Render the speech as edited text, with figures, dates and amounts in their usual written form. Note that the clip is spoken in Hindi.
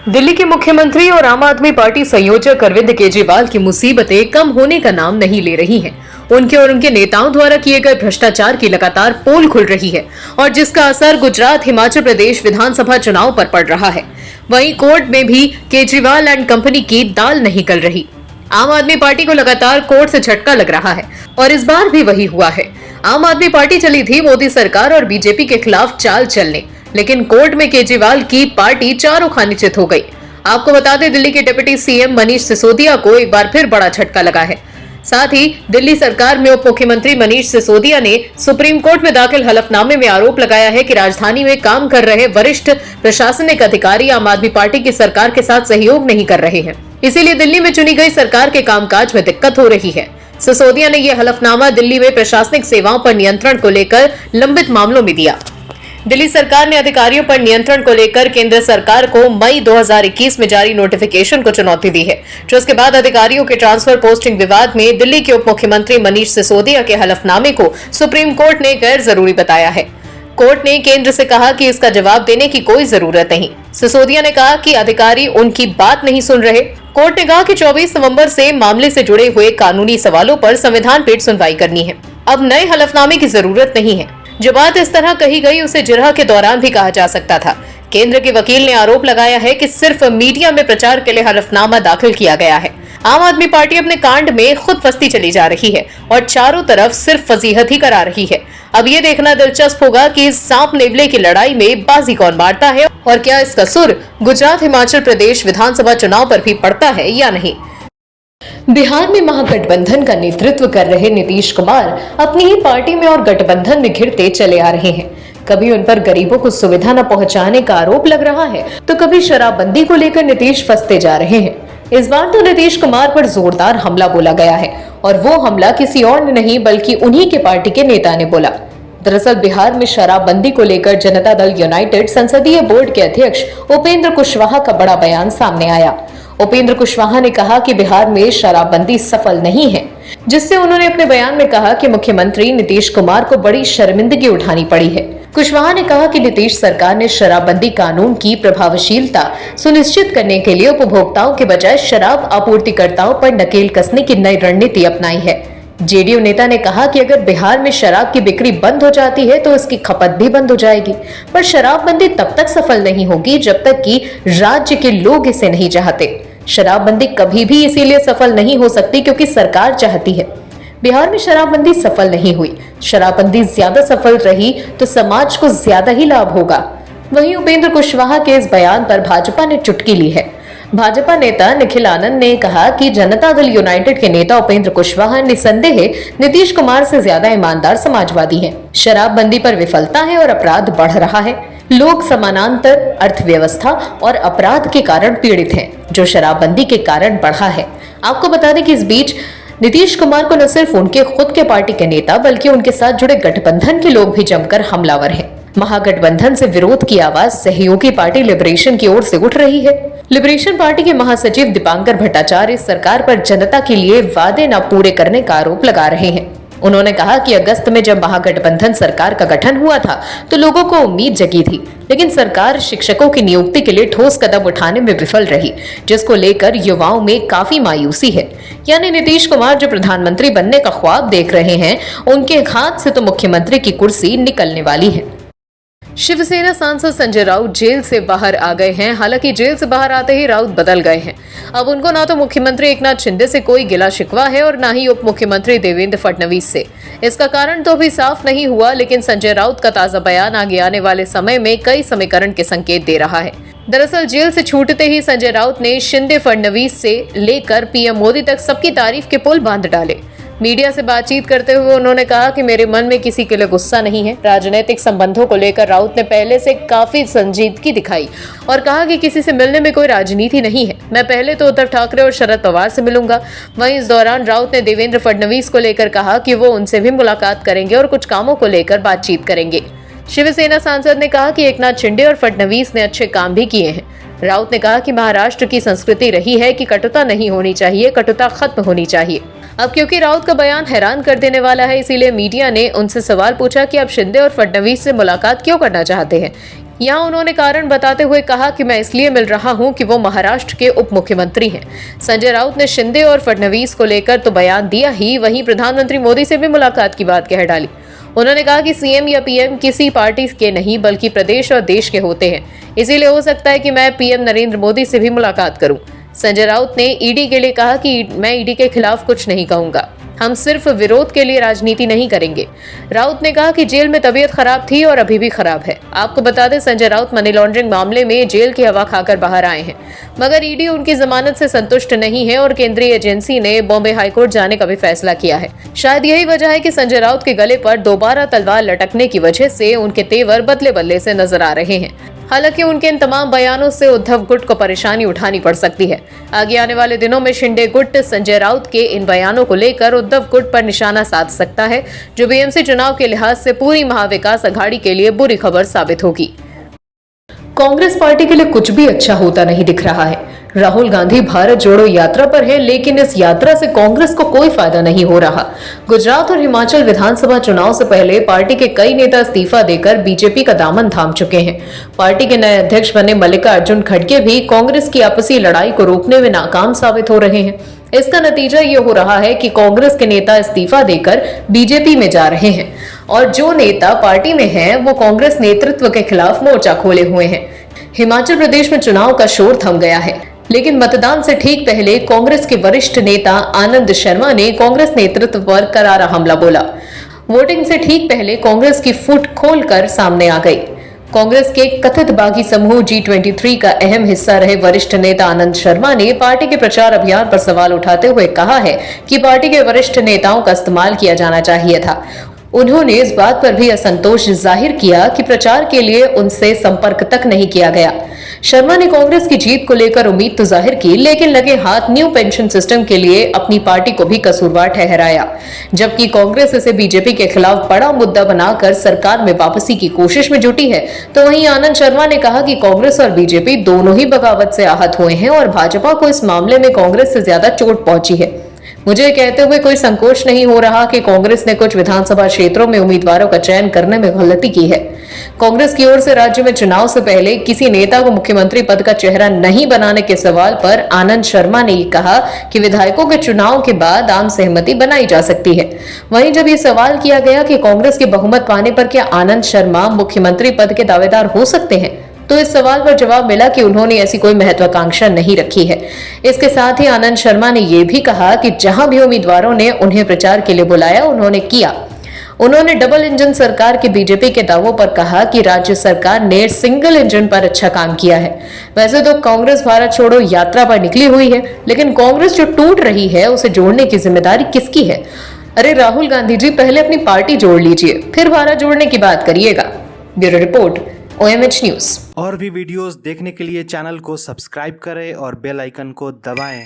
दिल्ली के मुख्यमंत्री और आम आदमी पार्टी संयोजक अरविंद केजरीवाल की मुसीबतें कम होने का नाम नहीं ले रही हैं। उनके और उनके नेताओं द्वारा किए गए भ्रष्टाचार की लगातार पोल खुल रही है और जिसका असर गुजरात, हिमाचल प्रदेश विधानसभा चुनाव पर पड़ रहा है। वहीं कोर्ट में भी केजरीवाल एंड कंपनी की दाल नहीं गल रही। आम आदमी पार्टी को लगातार कोर्ट से झटका लग रहा है और इस बार भी वही हुआ है। आम आदमी पार्टी चली थी मोदी सरकार और बीजेपी के खिलाफ चाल चलने, लेकिन कोर्ट में केजरीवाल की पार्टी चारों खाने चित हो गई। आपको बता दें, दिल्ली के डिप्टी सीएम मनीष सिसोदिया को एक बार फिर बड़ा झटका लगा है। साथ ही दिल्ली सरकार में उप मुख्यमंत्री मनीष सिसोदिया ने सुप्रीम कोर्ट में दाखिल हलफनामे में आरोप लगाया है कि राजधानी में काम कर रहे वरिष्ठ प्रशासनिक अधिकारी आम आदमी पार्टी की सरकार के साथ सहयोग नहीं कर रहे हैं, इसीलिए दिल्ली में चुनी गई सरकार के कामकाज में दिक्कत हो रही है। सिसोदिया ने यह हलफनामा दिल्ली में प्रशासनिक सेवाओं पर नियंत्रण को लेकर लंबित मामलों में दिया। दिल्ली सरकार ने अधिकारियों पर नियंत्रण को लेकर केंद्र सरकार को मई 2021 में जारी नोटिफिकेशन को चुनौती दी है, जिसके बाद अधिकारियों के ट्रांसफर पोस्टिंग विवाद में दिल्ली के उप मुख्यमंत्री मनीष सिसोदिया के हलफनामे को सुप्रीम कोर्ट ने गैर जरूरी बताया है। कोर्ट ने केंद्र से कहा कि इसका जवाब देने की कोई जरूरत नहीं। सिसोदिया ने कहा कि अधिकारी उनकी बात नहीं सुन रहे। कोर्ट ने कहा कि 24 नवंबर से मामले से जुड़े हुए कानूनी सवालों पर संविधान पीठ सुनवाई करनी है। अब नए हलफनामे की जरूरत नहीं है। जो बात इस तरह कही गई उसे जिरह के दौरान भी कहा जा सकता था। केंद्र के वकील ने आरोप लगाया है कि सिर्फ मीडिया में प्रचार के लिए हलफनामा दाखिल किया गया है। आम आदमी पार्टी अपने कांड में खुद फंसती चली जा रही है और चारों तरफ सिर्फ फजीहत ही करा रही है। अब ये देखना दिलचस्प होगा कि इस सांप नेवले की लड़ाई में बाजी कौन मारता है और क्या इसका सुर गुजरात, हिमाचल प्रदेश विधानसभा चुनाव पर भी पड़ता है या नहीं। बिहार में महागठबंधन का नेतृत्व कर रहे नीतीश कुमार अपनी ही पार्टी में और गठबंधन में घिरते चले आ रहे हैं। कभी उन पर गरीबों को सुविधा न पहुंचाने का आरोप लग रहा है, तो कभी शराबबंदी को लेकर नीतीश फंसते जा रहे हैं। इस बार तो नीतीश कुमार पर जोरदार हमला बोला गया है और वो हमला किसी और ने नहीं बल्कि उन्हीं के पार्टी के नेता ने बोला। दरअसल बिहार में शराबबंदी को लेकर जनता दल यूनाइटेड संसदीय बोर्ड के अध्यक्ष उपेंद्र कुशवाहा का बड़ा बयान सामने आया। उपेंद्र कुशवाहा ने कहा कि बिहार में शराबबंदी सफल नहीं है, जिससे उन्होंने अपने बयान में कहा कि मुख्यमंत्री नीतीश कुमार को बड़ी शर्मिंदगी उठानी पड़ी है। कुशवाहा ने कहा कि नीतीश सरकार ने शराबबंदी कानून की प्रभावशीलता सुनिश्चित करने के लिए उपभोक्ताओं के बजाय शराब आपूर्तिकर्ताओं पर नकेल कसने की नई रणनीति अपनाई है। जेडीयू नेता ने कहा कि अगर बिहार में शराब की बिक्री बंद हो जाती है तो इसकी खपत भी बंद हो जाएगी, पर शराबबंदी तब तक सफल नहीं होगी जब तक कि राज्य के लोग इसे नहीं चाहते। शराबबंदी कभी भी इसीलिए सफल नहीं हो सकती क्योंकि सरकार चाहती है। बिहार में शराबबंदी सफल नहीं हुई। शराबबंदी ज्यादा सफल रही तो समाज को ज्यादा ही लाभ होगा। वहीं उपेंद्र कुशवाहा के इस बयान पर भाजपा ने चुटकी ली है। भाजपा नेता निखिल आनंद ने कहा कि जनता दल यूनाइटेड के नेता उपेंद्र कुशवाहा निसंदेह नीतीश कुमार से ज्यादा ईमानदार समाजवादी हैं। शराबबंदी पर विफलता है और अपराध बढ़ रहा है। लोग समानांतर अर्थव्यवस्था और अपराध के कारण पीड़ित हैं, जो शराबबंदी के कारण बढ़ा है। आपको बता दें कि इस बीच नीतीश कुमार को न सिर्फ उनके खुद के पार्टी के नेता बल्कि उनके साथ जुड़े गठबंधन के लोग भी जमकर हमलावर हैं। महागठबंधन से विरोध की आवाज सहयोगी पार्टी लिबरेशन की ओर से उठ रही है। लिबरेशन पार्टी के महासचिव दीपांकर भट्टाचार्य सरकार पर जनता के लिए वादे न पूरे करने का आरोप लगा रहे हैं। उन्होंने कहा कि अगस्त में जब महागठबंधन सरकार का गठन हुआ था तो लोगों को उम्मीद जगी थी, लेकिन सरकार शिक्षकों की नियुक्ति के लिए ठोस कदम उठाने में विफल रही, जिसको लेकर युवाओं में काफी मायूसी है। यानी नीतीश कुमार जो प्रधानमंत्री बनने का ख्वाब देख रहे हैं, उनके हाथ से तो मुख्यमंत्री की कुर्सी निकलने वाली है। शिवसेना सांसद संजय राउत जेल से बाहर आ गए हैं। हालांकि जेल से बाहर आते ही राउत बदल गए हैं। अब उनको ना तो मुख्यमंत्री एकनाथ शिंदे से कोई गिला शिकवा है और ना ही उप मुख्यमंत्री देवेंद्र फडणवीस से। इसका कारण तो अभी साफ नहीं हुआ, लेकिन संजय राउत का ताजा बयान आगे आने वाले समय में कई समीकरण के संकेत दे रहा है। दरअसल जेल से छूटते ही संजय राउत ने शिंदे, फडणवीस से लेकर पीएम मोदी तक सबकी तारीफ के पुल बांध डाले। मीडिया से बातचीत करते हुए उन्होंने कहा कि मेरे मन में किसी के लिए गुस्सा नहीं है। राजनीतिक संबंधों को लेकर राउत ने पहले से काफी संजीदगी दिखाई और कहा कि किसी से मिलने में कोई राजनीति नहीं है। मैं पहले तो उद्धव ठाकरे और शरद पवार से मिलूंगा। वहीं इस दौरान राउत ने देवेंद्र फडणवीस को लेकर कहा कि वो उनसे भी मुलाकात करेंगे और कुछ कामों को लेकर बातचीत करेंगे। शिवसेना सांसद ने कहा कि एकनाथ शिंदे और फडणवीस ने अच्छे काम भी किए हैं। राउत ने कहा कि महाराष्ट्र की संस्कृति रही है कि कटुता नहीं होनी चाहिए, कटुता खत्म होनी चाहिए। अब क्योंकि राउत का बयान हैरान कर देने वाला है, इसीलिए मीडिया ने उनसे सवाल पूछा कि आप शिंदे और फडणवीस से मुलाकात क्यों करना चाहते हैं। यहाँ उन्होंने कारण बताते हुए कहा कि मैं इसलिए मिल रहा हूँ कि वो महाराष्ट्र के उप मुख्यमंत्री हैं। संजय राउत ने शिंदे और फडणवीस को लेकर तो बयान दिया ही, वहीं प्रधानमंत्री मोदी से भी मुलाकात की बात कह डाली। उन्होंने कहा कि सीएम या पीएम किसी पार्टी के नहीं बल्कि प्रदेश और देश के होते हैं, इसीलिए हो सकता है कि मैं पीएम नरेंद्र मोदी से भी मुलाकात करूं। संजय राउत ने ईडी के लिए कहा कि मैं ईडी के खिलाफ कुछ नहीं कहूंगा, हम सिर्फ विरोध के लिए राजनीति नहीं करेंगे। राउत ने कहा कि जेल में तबीयत खराब थी और अभी भी खराब है। आपको बता दें, संजय राउत मनी लॉन्ड्रिंग मामले में जेल की हवा खाकर बाहर आए हैं, मगर ईडी उनकी जमानत से संतुष्ट नहीं है और केंद्रीय एजेंसी ने बॉम्बे हाईकोर्ट जाने का भी फैसला किया है। शायद यही वजह है कि संजय राउत के गले पर दोबारा तलवार लटकने की वजह से उनके तेवर बदले बदले से नजर आ रहे हैं। हालांकि उनके इन तमाम बयानों से उद्धव गुट को परेशानी उठानी पड़ सकती है। आगे आने वाले दिनों में शिंदे गुट संजय राउत के इन बयानों को लेकर उद्धव गुट पर निशाना साध सकता है, जो बीएमसी चुनाव के लिहाज से पूरी महाविकास अघाड़ी के लिए बुरी खबर साबित होगी। कांग्रेस पार्टी के लिए कुछ भी अच्छा होता नहीं दिख रहा है। राहुल गांधी भारत जोड़ो यात्रा पर है, लेकिन इस यात्रा से कांग्रेस को कोई फायदा नहीं हो रहा। गुजरात और हिमाचल विधानसभा चुनाव से पहले पार्टी के कई नेता इस्तीफा देकर बीजेपी का दामन थाम चुके हैं। पार्टी के नए अध्यक्ष बने मल्लिकार्जुन खड़गे भी कांग्रेस की आपसी लड़ाई को रोकने में नाकाम साबित हो रहे हैं। इसका नतीजा ये हो रहा है कि कांग्रेस के नेता इस्तीफा देकर बीजेपी में जा रहे हैं और जो नेता पार्टी में हैं, वो कांग्रेस नेतृत्व के खिलाफ मोर्चा खोले हुए हैं। हिमाचल प्रदेश में चुनाव का शोर थम गया है, लेकिन मतदान से ठीक पहले कांग्रेस के वरिष्ठ नेता आनंद शर्मा ने कांग्रेस नेतृत्व पर करारा हमला बोला। वोटिंग से ठीक पहले कांग्रेस की फुट खोलकर सामने आ गई। कांग्रेस के कथित बागी समूह G23 का अहम हिस्सा रहे वरिष्ठ नेता आनंद शर्मा ने पार्टी के प्रचार अभियान पर सवाल उठाते हुए कहा है कि पार्टी के वरिष्ठ नेताओं का इस्तेमाल किया जाना चाहिए था। उन्होंने इस बात पर भी असंतोष जाहिर किया कि प्रचार के लिए उनसे संपर्क तक नहीं किया गया। शर्मा ने कांग्रेस की जीत को लेकर उम्मीद तो जाहिर की, लेकिन लगे हाथ न्यू पेंशन सिस्टम के लिए अपनी पार्टी को भी कसूरवार ठहराया, जबकि कांग्रेस इसे बीजेपी के खिलाफ बड़ा मुद्दा बनाकर सरकार में वापसी की कोशिश में जुटी है। तो वहीं आनंद शर्मा ने कहा कि कांग्रेस और बीजेपी दोनों ही बगावत से आहत हुए हैं और भाजपा को इस मामले में कांग्रेस से ज्यादा चोट पहुंची है। मुझे कहते हुए कोई संकोच नहीं हो रहा कि कांग्रेस ने कुछ विधानसभा क्षेत्रों में उम्मीदवारों का चयन करने में गलती की है। कांग्रेस की ओर से राज्य में चुनाव से पहले किसी नेता को मुख्यमंत्री पद का चेहरा नहीं बनाने के सवाल पर आनंद शर्मा ने कहा कि विधायकों के चुनाव के बाद आम सहमति बनाई जा सकती है। वहीं जब ये सवाल किया गया कि कांग्रेस के बहुमत पाने पर क्या आनंद शर्मा मुख्यमंत्री पद के दावेदार हो सकते हैं, तो इस सवाल पर जवाब मिला कि उन्होंने ऐसी कोई महत्वाकांक्षा नहीं रखी है। इसके साथ ही आनंद शर्मा ने यह भी कहा कि जहां भी उम्मीदवारों ने उन्हें प्रचार के लिए बुलाया, उन्होंने किया। उन्होंने डबल इंजन सरकार के बीजेपी के दावों पर कहा कि राज्य सरकार ने सिंगल इंजन पर अच्छा काम किया है। वैसे तो कांग्रेस भारत छोड़ो यात्रा पर निकली हुई है, लेकिन कांग्रेस जो टूट रही है उसे जोड़ने की जिम्मेदारी किसकी है? अरे राहुल गांधी जी, पहले अपनी पार्टी जोड़ लीजिए, फिर भारत जोड़ने की बात करिएगा। Bureau report, OMH news. और भी वीडियोस देखने के लिए चैनल को सब्सक्राइब करें और बेल आइकन को दबाएं।